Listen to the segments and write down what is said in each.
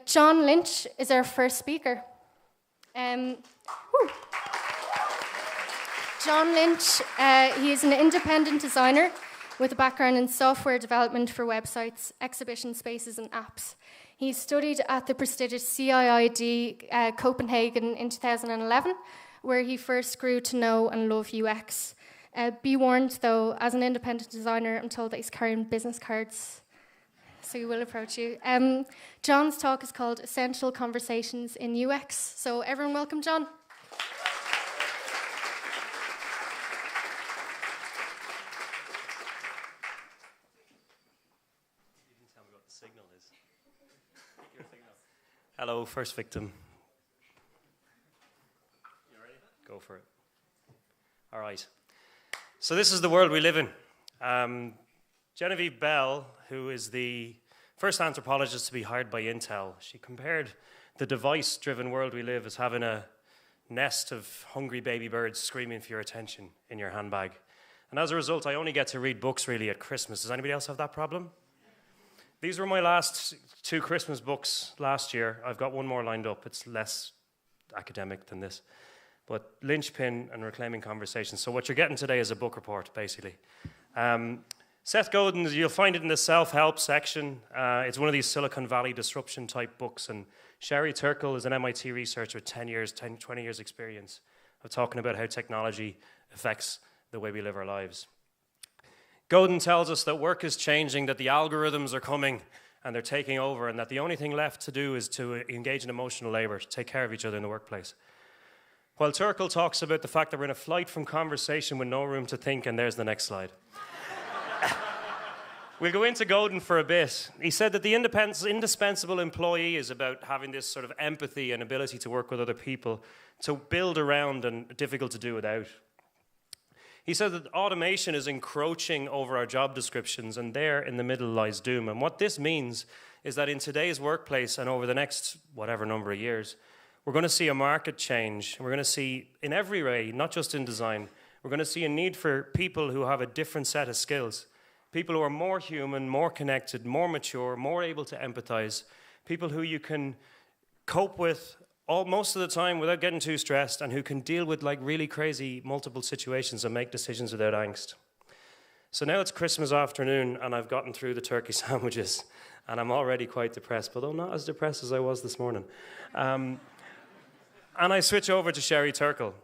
John Lynch is our first speaker. John Lynch, he is an independent designer with a background in software development for websites, exhibition spaces, and apps. He studied at the prestigious CIID Copenhagen in 2011, where he first grew to know and love UX. Be warned, though, as an independent designer, I'm told that he's carrying business cards, so he will approach you. John's talk is called Essential Conversations in UX. So everyone welcome John. Hello, first victim. You ready? Go for it. All right. So this is the world we live in. Genevieve Bell, who is the first anthropologist to be hired by Intel, she compared the device-driven world we live as having a nest of hungry baby birds screaming for your attention in your handbag. And as a result, I only get to read books really at Christmas. Does anybody else have that problem? These were my last 2 Christmas books last year. I've got one more lined up. It's less academic than this. But Linchpin and Reclaiming Conversations. So what you're getting today is a book report, basically. Seth Godin's, you'll find it in the self-help section. It's one of these Silicon Valley disruption type books. And Sherry Turkle is an MIT researcher with 20 years experience of talking about how technology affects the way we live our lives. Godin tells us that work is changing, that the algorithms are coming and they're taking over, and that the only thing left to do is to engage in emotional labor, to take care of each other in the workplace. While Turkle talks about the fact that we're in a flight from conversation with no room to think, and there's the next slide. We'll go into Godin for a bit. He said that the indispensable employee is about having this sort of empathy and ability to work with other people, to build around and difficult to do without. He said that automation is encroaching over our job descriptions, and there in the middle lies doom. And what this means is that in today's workplace and over the next whatever number of years, we're going to see a market change. We're going to see, in every way, not just in design, we're going to see a need for people who have a different set of skills. People who are more human, more connected, more mature, more able to empathize. People who you can cope with most of the time without getting too stressed, and who can deal with like really crazy multiple situations and make decisions without angst. So now it's Christmas afternoon and I've gotten through the turkey sandwiches and I'm already quite depressed, although not as depressed as I was this morning. And I switch over to Sherry Turkle.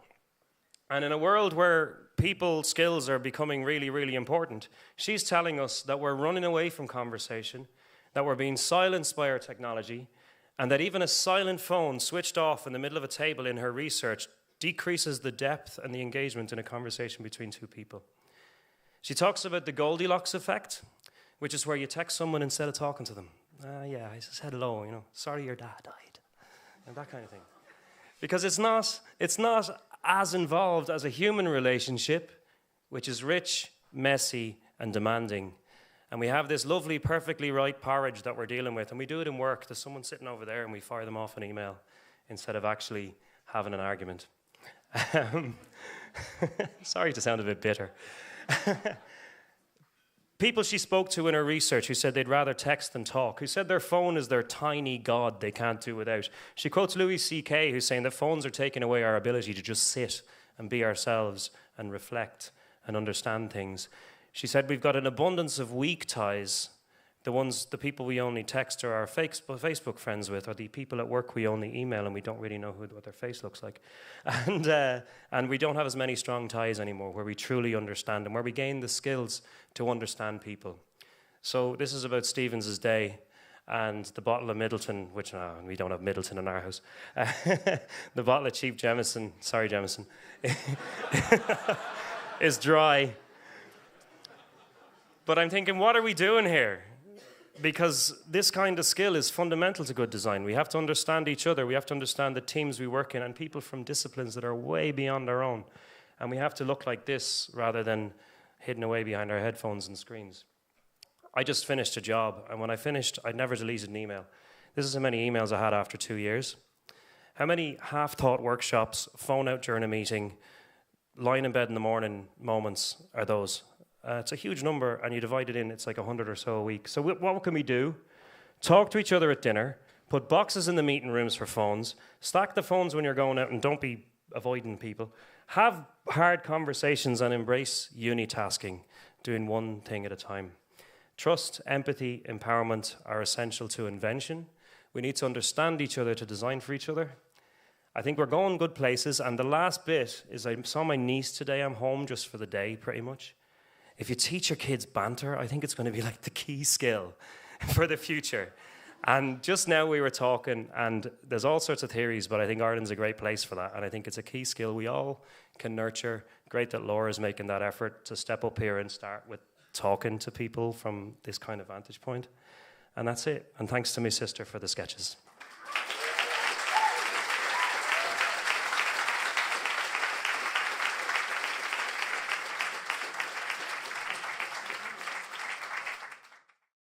And in a world where people's skills are becoming really, really important, she's telling us that we're running away from conversation, that we're being silenced by our technology, and that even a silent phone switched off in the middle of a table in her research decreases the depth and the engagement in a conversation between 2 people. She talks about the Goldilocks effect, which is where you text someone instead of talking to them. Yeah, I just said hello, sorry your dad died, and that kind of thing. Because it's not as involved as a human relationship, which is rich, messy, and demanding. And we have this lovely, perfectly right porridge that we're dealing with, and we do it in work. There's someone sitting over there, and we fire them off an email instead of actually having an argument. Sorry to sound a bit bitter. People she spoke to in her research who said they'd rather text than talk, who said their phone is their tiny god they can't do without. She quotes Louis C.K., who's saying that phones are taking away our ability to just sit and be ourselves and reflect and understand things. She said we've got an abundance of weak ties, the people we only text or our Facebook friends with, or the people at work we only email and we don't really know what their face looks like. And we don't have as many strong ties anymore where we truly understand and where we gain the skills to understand people. So this is about Stevens' day and the bottle of Middleton, which we don't have Middleton in our house. The bottle of cheap Jameson, sorry Jameson, is dry. But I'm thinking, what are we doing here? Because this kind of skill is fundamental to good design. We have to understand each other. We have to understand the teams we work in and people from disciplines that are way beyond our own. And we have to look like this rather than hidden away behind our headphones and screens. I just finished a job, and when I finished, I never deleted an email. This is how many emails I had after 2 years. How many half-thought workshops, phone out during a meeting, lying in bed in the morning moments are those? It's a huge number, and you divide it in, it's like 100 or so a week. So what can we do? Talk to each other at dinner, Put boxes in the meeting rooms for phones. Stack the phones when you're going out and don't be avoiding people. Have hard conversations and embrace unitasking, doing one thing at a time. Trust, empathy, empowerment are essential to invention. We need to understand each other to design for each other. I think we're going good places. And the last bit is I saw my niece today. I'm home just for the day, pretty much. If you teach your kids banter, I think it's going to be like the key skill for the future. And just now we were talking, and there's all sorts of theories, but I think Ireland's a great place for that. And I think it's a key skill we all can nurture. Great that Laura's making that effort to step up here and start with talking to people from this kind of vantage point. And that's it. And thanks to my sister for the sketches.